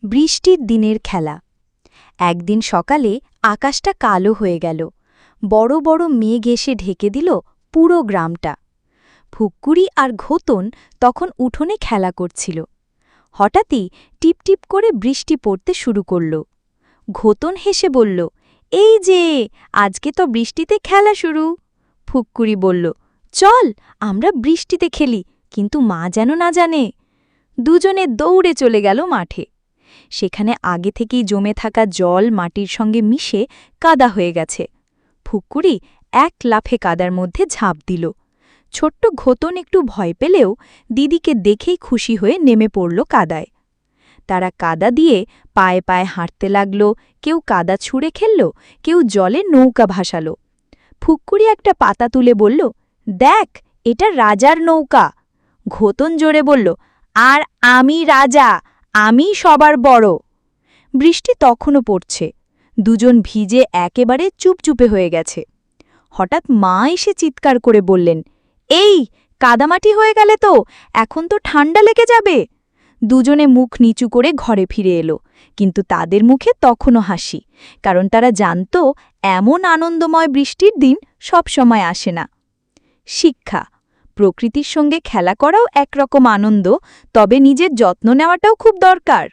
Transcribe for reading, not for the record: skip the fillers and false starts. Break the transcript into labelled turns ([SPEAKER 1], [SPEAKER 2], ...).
[SPEAKER 1] বৃষ্টির দিনের খেলা। একদিন সকালে আকাশটা কালো হয়ে গেল। বড় বড় মেঘ এসে ঢেকে দিল পুরো গ্রামটা। ফুক্কুড়ি আর ঘোতন তখন উঠোনে খেলা করছিল। হঠাৎই টিপটিপ করে বৃষ্টি পড়তে শুরু করল। ঘোতন হেসে বলল, এই যে, আজকে তো বৃষ্টিতে খেলা শুরু। ফুক্কুড়ি বলল, চল আমরা বৃষ্টিতে খেলি, কিন্তু মা যেন না জানে। দুজনে দৌড়ে চলে গেল মাঠে। সেখানে আগে থেকেই জমে থাকা জল মাটির সঙ্গে মিশে কাদা হয়ে গেছে। ফুক্কুড়ি এক লাফে কাদার মধ্যে ঝাঁপ দিল। ছোট্ট ঘোতন একটু ভয় পেলেও দিদিকে দেখেই খুশি হয়ে নেমে পড়ল কাদায়। তারা কাদা দিয়ে পায়ে পায়ে হাঁটতে লাগল, কেউ কাদা ছুঁড়ে খেলল, কেউ জলে নৌকা ভাসাল। ফুক্কুড়ি একটা পাতা তুলে বলল, দেখ, এটা রাজার নৌকা। ঘোতন জোরে বলল, আর আমি রাজা, আমি সবার বড়। বৃষ্টি তখনও পড়ছে। দুজন ভিজে একেবারে চুপচুপে হয়ে গেছে। হঠাৎ মা এসে চিৎকার করে বললেন, এই, কাদামাটি হয়ে গেলে তো, এখন তো ঠান্ডা লেগে যাবে। দুজনে মুখ নিচু করে ঘরে ফিরে এলো, কিন্তু তাদের মুখে তখনও হাসি, কারণ তারা জানত এমন আনন্দময় বৃষ্টির দিন সব সময় আসে না। শিক্ষা: প্রকৃতির সঙ্গে খেলা করাও একরকম আনন্দ, তবে নিজের যত্ন নেওয়াটাও খুব দরকার।